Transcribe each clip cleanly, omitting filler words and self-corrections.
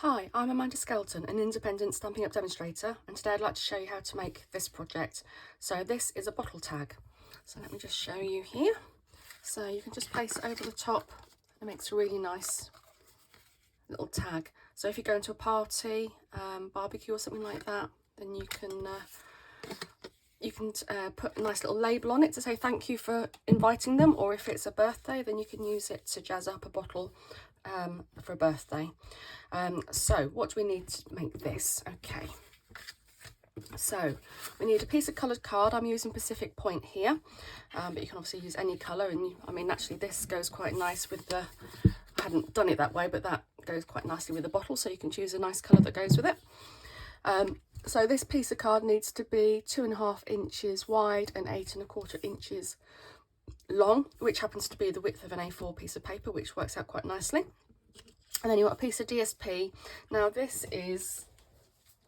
Hi, I'm Amanda Skelton, an independent Stampin' Up demonstrator, and today I'd like to show you how to make this project. So this is a bottle tag. So let me just show you here. So you can just place it over the top. It makes a really nice little tag. So if you go into a party, barbecue or something like that, then you can put a nice little label on it to say thank you for inviting them, or if it's a birthday, then you can use it to jazz up a bottle for a birthday. So what do we need to make this? Okay, so we need a piece of coloured card. I'm using Pacific Point here, but you can obviously use any colour, and I mean actually this goes quite nice with the, I hadn't done it that way, but that goes quite nicely with the bottle, so you can choose a nice colour that goes with it. So this piece of card needs to be 2.5 inches wide and 8.25 inches long, which happens to be the width of an A4 piece of paper, which works out quite nicely. And then you want a piece of DSP. Now this is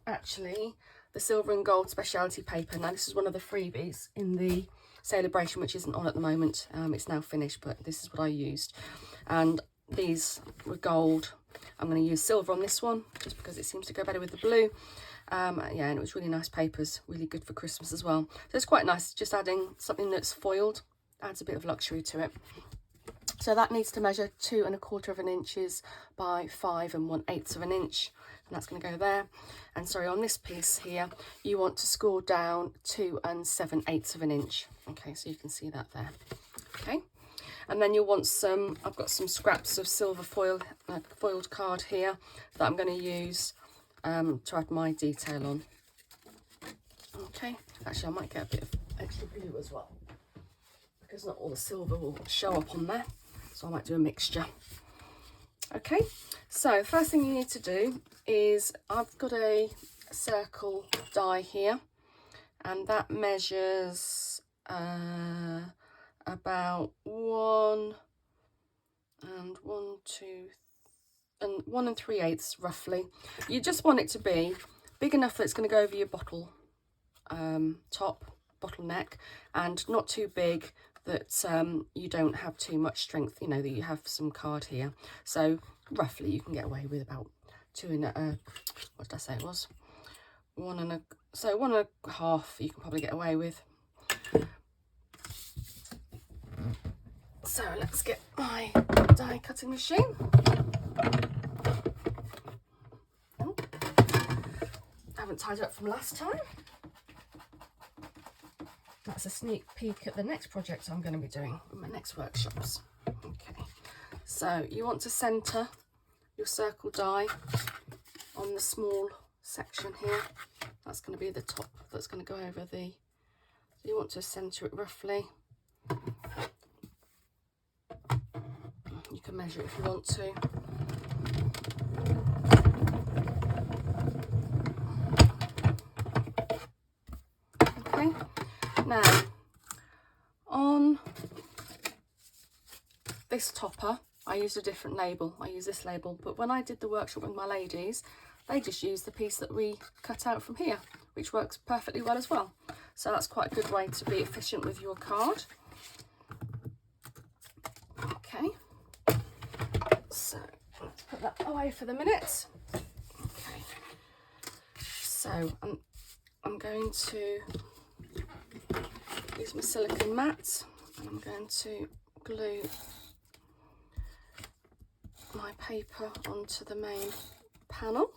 actually the silver and gold speciality paper. Now this is one of the freebies in the celebration, which isn't on at the moment. It's now finished, but this is what I used. And these were gold. I'm going to use silver on this one just because it seems to go better with the blue. Yeah, and it was really nice papers, really good for Christmas as well. So it's quite nice, just adding something that's foiled, adds a bit of luxury to it. So that needs to measure 2.25 inches by 5 1/8 inch, and that's going to go there. And sorry, on this piece here, you want to score down 2 7/8 inch. Okay, so you can see that there. Okay, and then you'll want some, I've got some scraps of silver foil, foiled card here that I'm going to use to add my detail on. Okay, actually I might get a bit of extra blue as well, because not all the silver will show up on there, so I might do a mixture. Okay, so the first thing you need to do is, I've got a circle die here, and that measures about 1 3/8 roughly. You just want it to be big enough that it's going to go over your bottle top, bottle neck, and not too big that you don't have too much strength, you know, that you have some card here. So roughly you can get away with about 2.5, what did I say it was? 1.5 you can probably get away with. So let's get my die cutting machine. Oh, I haven't tied it up from last time. That's a sneak peek at the next project I'm going to be doing in my next workshops. Okay, so you want to centre your circle die on the small section here. That's going to be the top that's going to go over the, so you want to centre it roughly. You can measure it if you want to. Okay, now on this topper I used a different label. I use this label, but when I did the workshop with my ladies, they just used the piece that we cut out from here, which works perfectly well as well. So that's quite a good way to be efficient with your card. Okay, so let's put that away for the minute. Okay, so I'm going to use my silicone mat, and I'm going to glue my paper onto the main panel.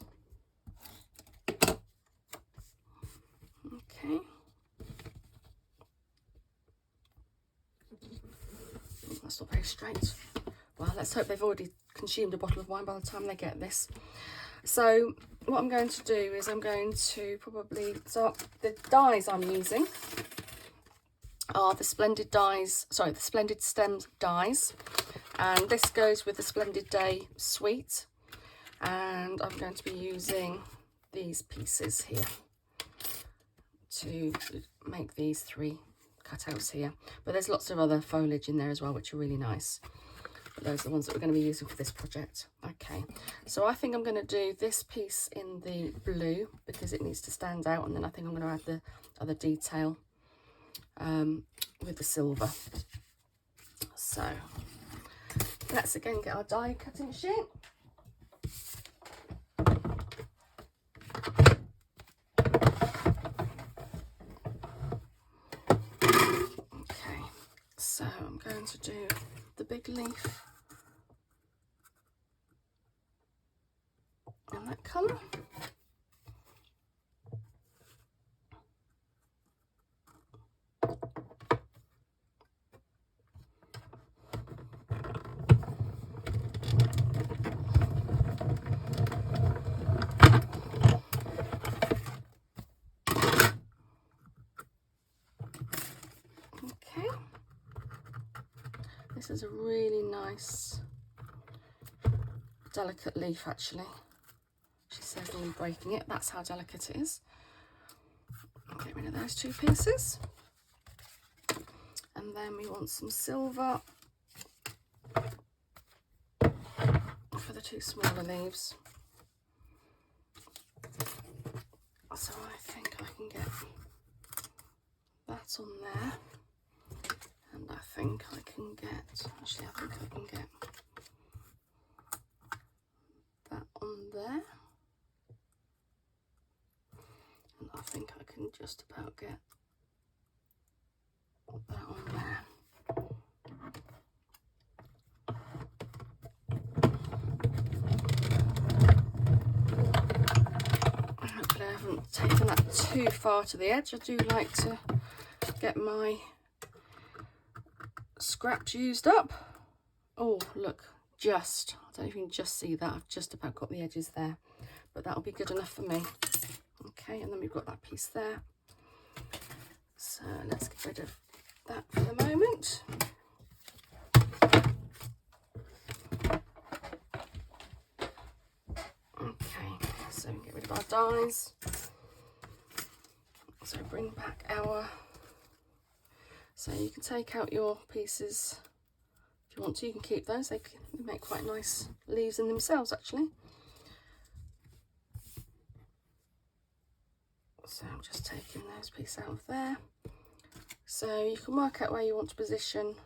Okay. That's not very straight. Well, let's hope they've already consumed a bottle of wine by the time they get this. So what I'm going to do is I'm going to probably, so the dies I'm using are the Splendid dies, sorry, the Splendid Stems dies, and this goes with the Splendid Day suite, and I'm going to be using these pieces here to make these 3 cutouts here, but there's lots of other foliage in there as well, which are really nice, but those are the ones that we're going to be using for this project. Okay, so I think I'm going to do this piece in the blue because it needs to stand out, and then I think I'm going to add the other detail with the silver. So let's again get our die cutting machine. going to do the big leaf in that colour. Okay, this is a really nice, delicate leaf actually. She says all breaking it, that's how delicate it is. I'll get rid of those two pieces. And then we want some silver for the two smaller leaves. So I think I can get that on there. And I think I can get, actually I think I can get that on there. And I think I can just about get that on there. Hopefully I haven't taken that too far to the edge. I do like to get my scraps used up. Oh look, just, I don't know if you can just see that, I've just about got the edges there, but that'll be good enough for me. Okay, and then we've got that piece there. So let's get rid of that for the moment. Okay, so we get rid of our dies. So bring back our, so you can take out your pieces if you want to, you can keep those, they make quite nice leaves in themselves actually. So I'm just taking those pieces out of there. So you can work out where you want to position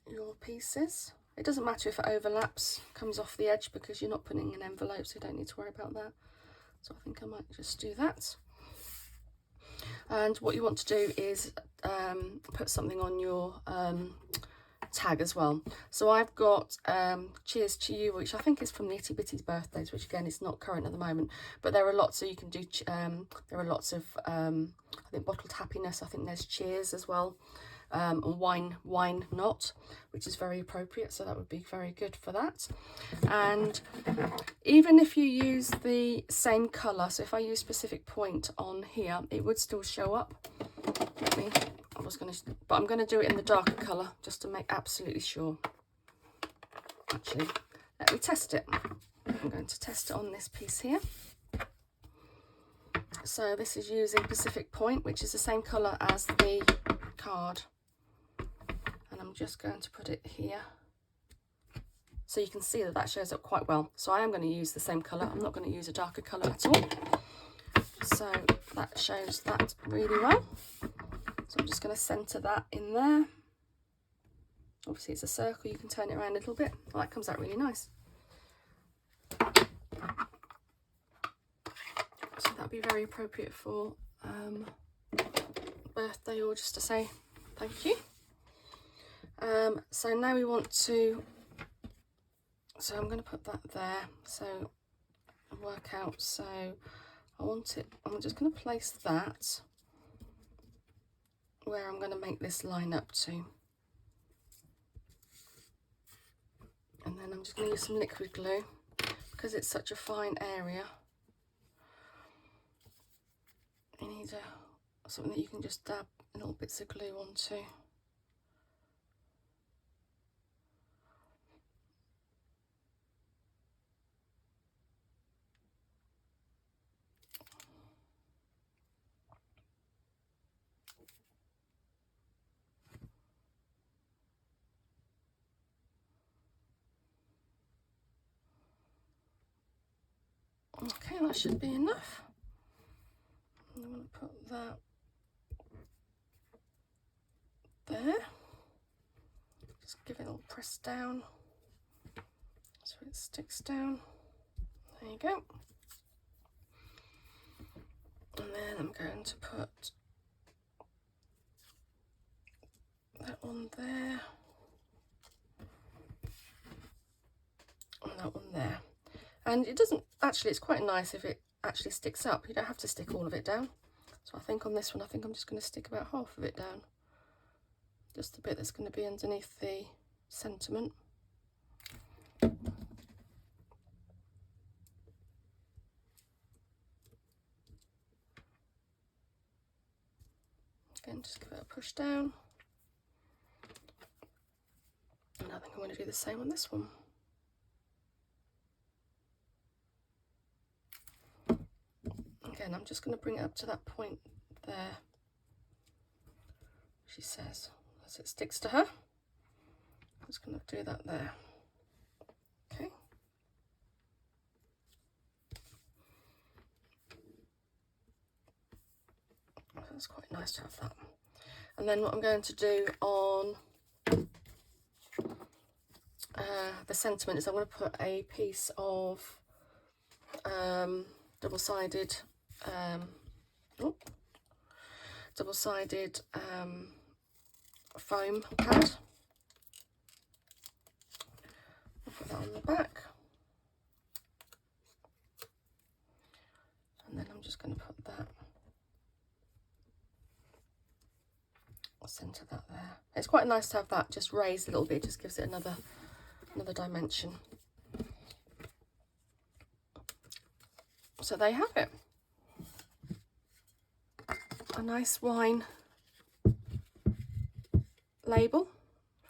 your pieces. It doesn't matter if it overlaps, comes off the edge, because you're not putting an envelope, so you don't need to worry about that. So I think I might just do that. And what you want to do is put something on your tag as well. So I've got Cheers to You, which I think is from the Itty Bitty's birthdays, which again is not current at the moment, but there are lots, so you can do there are lots of I think Bottled Happiness, I think there's Cheers as well, and Wine Not, which is very appropriate, so that would be very good for that. And even if you use the same colour, so if I use Specific Point on here, it would still show up. But I'm going to do it in the darker colour just to make absolutely sure. Actually, let me test it. I'm going to test it on this piece here. So this is using Pacific Point, which is the same colour as the card. And I'm just going to put it here. So you can see that that shows up quite well. So I am going to use the same colour. I'm not going to use a darker colour at all. So that shows that really well. So I'm just going to centre that in there. Obviously it's a circle, you can turn it around a little bit. Well, that comes out really nice. So that'd be very appropriate for birthday, or just to say thank you. So now we want to, so I'm going to put that there, so work out, so I want it, I'm just going to place that where I'm going to make this line up to. And then I'm just going to use some liquid glue, because it's such a fine area. You need something that you can just dab little bits of glue onto. Okay, that should be enough. I'm going to put that there. Just give it a little press down so it sticks down. There you go. And then I'm going to put that one there, and that one there. And it doesn't actually, it's quite nice if it actually sticks up. You don't have to stick all of it down. So I think on this one, I think I'm just going to stick about half of it down. Just the bit that's going to be underneath the sentiment. Again, just give it a push down. And I think I'm going to do the same on this one. Again, I'm just going to bring it up to that point there, she says, as it sticks to her. I'm just going to do that there. Okay. That's quite nice to have that. And then what I'm going to do on the sentiment is I'm going to put a piece of double-sided foam pad. I'll put that on the back, and then I'm just going to put that, centre that there. It's quite nice to have that just raised a little bit, just gives it another dimension. So there you have it. A nice wine label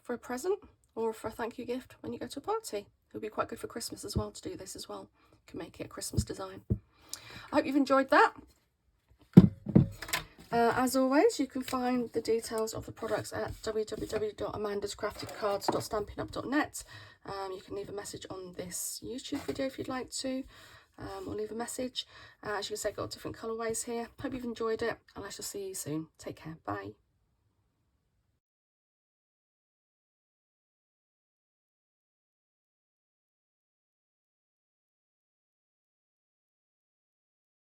for a present or for a thank you gift when you go to a party. It would be quite good for Christmas as well to do this as well. You can make it a Christmas design. I hope you've enjoyed that. As always, you can find the details of the products at www.amandascraftedcards.stampinup.net. You can leave a message on this YouTube video if you'd like to, or leave a message. As you can see, I've got different colourways here. Hope you've enjoyed it, and I shall see you soon. Take care. Bye.